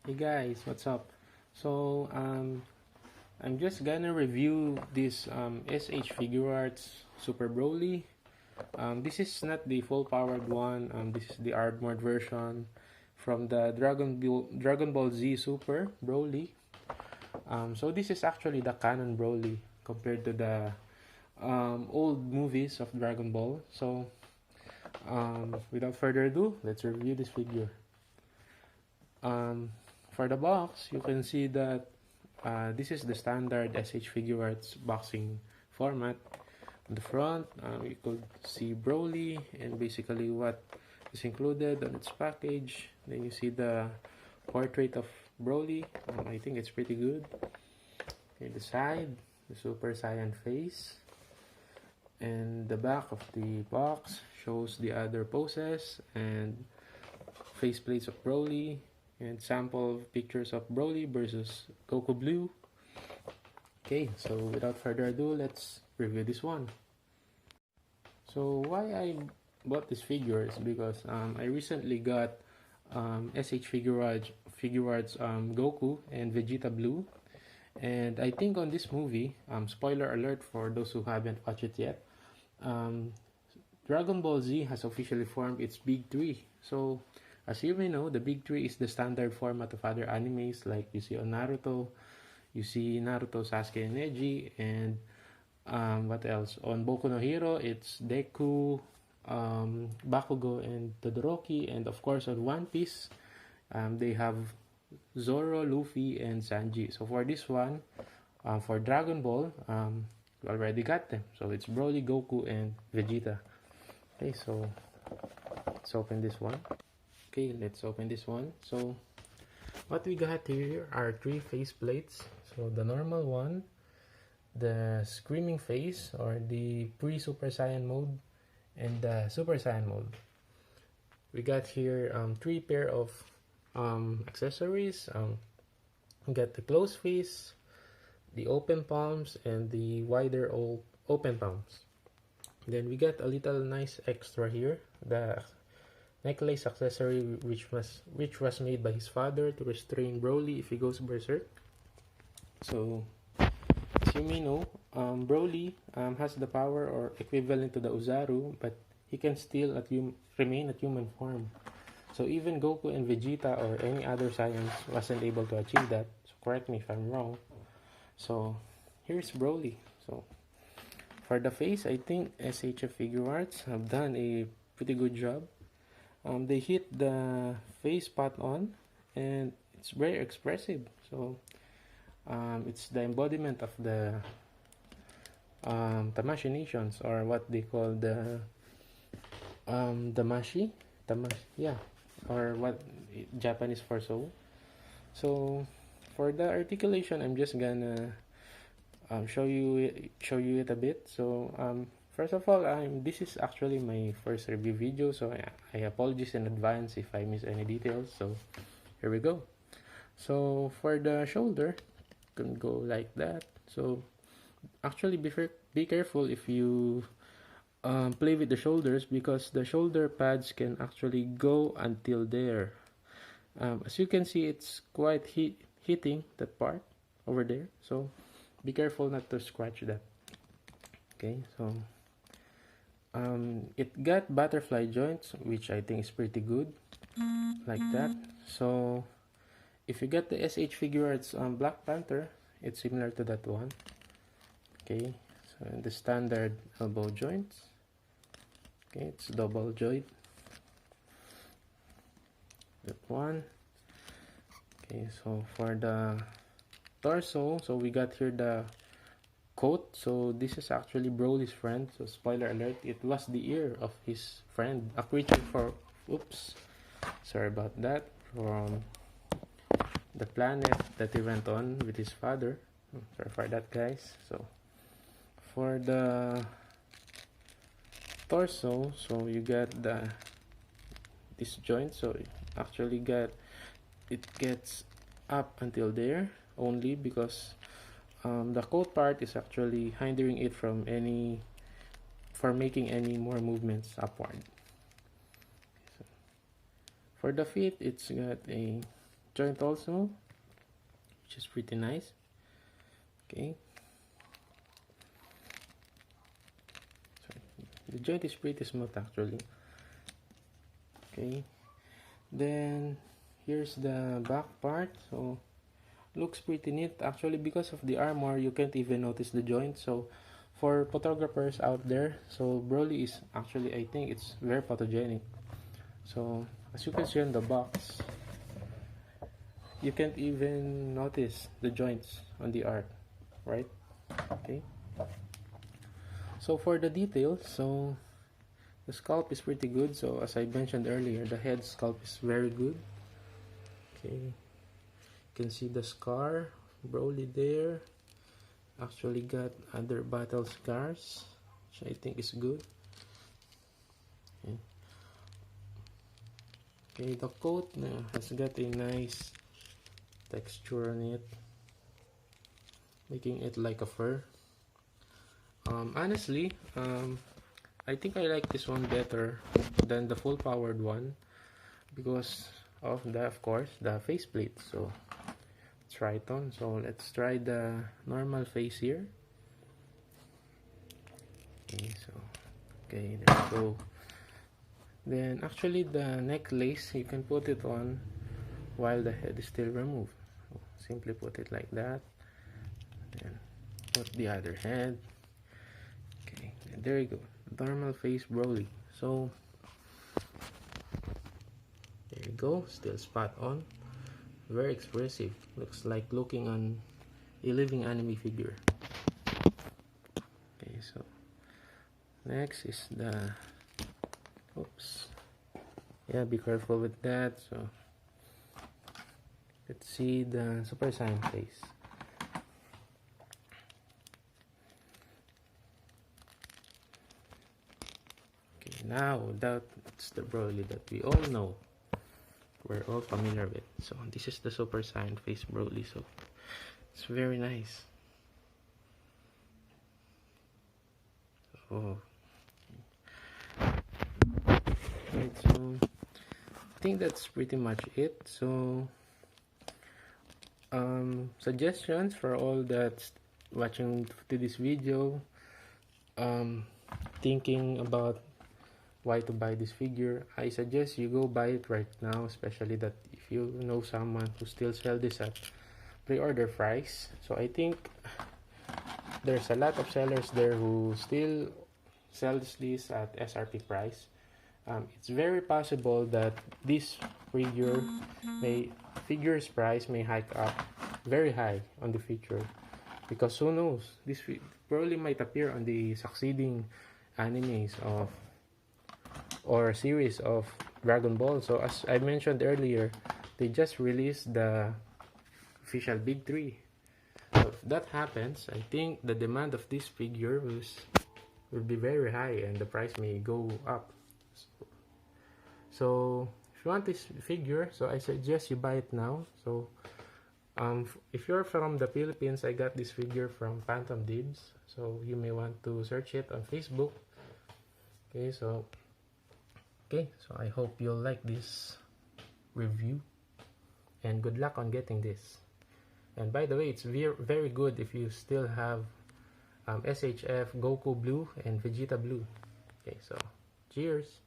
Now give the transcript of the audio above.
Hey guys, what's up? So I'm just gonna review this SHFiguarts Super Broly. This is not the full powered one. This is the armored version from the Dragon Ball Z Super Broly. So this is actually the canon Broly compared to the old movies of Dragon Ball. So without further ado, let's review this figure. Um, for the box, you can see that this is the standard SHFiguarts boxing format. On the front, you could see Broly and basically what is included on its package. Then you see the portrait of Broly. I think it's pretty good. Okay, the side, the Super Saiyan face. And the back of the box shows the other poses and faceplates of Broly and sample pictures of Broly versus Goku Blue. Okay, so without further ado, let's review this one. So why I bought this figure is because I recently got SHFiguarts Goku and Vegeta Blue, and I think on this movie, spoiler alert for those who haven't watched it yet, Dragon Ball Z has officially formed its Big Three. So as you may know, the Big Three is the standard format of other animes like you see on Naruto. You see Naruto, Sasuke, and Neji, and what else? On Boku no Hero, it's Deku, Bakugo, and Todoroki, and of course on One Piece, they have Zoro, Luffy, and Sanji. So for this one, for Dragon Ball, we already got them. So it's Broly, Goku, and Vegeta. Okay, so let's open this one. Okay, let's open this one. So what we got here are three face plates. So the normal one, the screaming face or the pre-Super Saiyan mode, and the Super Saiyan mode. We got here three pair of accessories. We got the closed face, the open palms, and the wider open palms. Then we got a little nice extra here, the necklace accessory which was made by his father to restrain Broly if he goes berserk. So as you may know, Broly has the power or equivalent to the Uzaru, but he can still remain at human form. So even Goku and Vegeta or any other Saiyans wasn't able to achieve that. So correct me if I'm wrong. So here's Broly. So for the face, I think SHFiguarts have done a pretty good job. They hit the face spot on, and it's very expressive. So it's the embodiment of the Tamashi nations, or what they call the Tamashi, yeah, or what Japanese for soul. So for the articulation, I'm just gonna show you it a bit. So first of all, this is actually my first review video, so I apologize in advance if I miss any details. So here we go. So for the shoulder, can go like that. So actually be careful if you play with the shoulders, because the shoulder pads can actually go until there. As you can see, it's quite hitting that part over there, so be careful not to scratch that. Okay, so it got butterfly joints, which I think is pretty good, like that. So if you get the SHFiguarts Black Panther, it's similar to that one. Okay, so the standard elbow joints. Okay, it's double joint. That one. Okay, so for the torso, so we got here the coat. So this is actually Broly's friend. So spoiler alert, it was the ear of his friend, a creature sorry about that, from the planet that he went on with his father. Sorry for that, guys. So for the torso, so you got this joint. So actually it gets up until there only, because the coat part is actually hindering it from making any more movements upward. So for the feet, it's got a joint also, which is pretty nice. Okay, so the joint is pretty smooth actually. Okay, then here's the back part. So looks pretty neat actually. Because of the armor, you can't even notice the joint. So for photographers out there, so Broly is actually, I think it's very photogenic. So as you can see on the box, you can't even notice the joints on the art, right? Okay, so for the details, so the sculpt is pretty good. So as I mentioned earlier, the head sculpt is very good. Okay, you can see the scar Broly there. Actually got other battle scars, which I think is good. Okay, okay, the coat has got a nice texture on it, making it like a fur. Honestly, I think I like this one better than the full powered one because of the, of course, the faceplate. So let's try it on. So let's try the normal face here. Okay, so okay, there we go. Then actually the necklace, you can put it on while the head is still removed. So simply put it like that, then put the other head. Okay, and there you go, normal face Broly. So there you go, still spot on, very expressive. Looks like looking on a living anime figure. Okay, so next is the, oops, yeah, be careful with that. So let's see the Super Saiyan face. Okay, now that's the Broly that we all know, we're all familiar with. So this is the Super Saiyan face Broly. So it's very nice. Oh, right, so I think that's pretty much it. So suggestions for all that's watching to this video, thinking about why to buy this figure, I suggest you go buy it right now, especially that if you know someone who still sell this at pre-order price. So I think there's a lot of sellers there who still sells this at SRP price. It's very possible that this figure's price may hike up very high on the future, because who knows, this probably might appear on the succeeding animes of or series of Dragon Ball. So as I mentioned earlier, they just released the official Big 3. So if that happens, I think the demand of this figure will be very high and the price may go up. So if you want this figure, so I suggest you buy it now. So if you're from the Philippines, I got this figure from Phantom Dibs, so you may want to search it on Facebook. Okay, so I hope you'll like this review and good luck on getting this. And by the way, it's very good if you still have SHF Goku Blue and Vegeta Blue. Okay, so cheers.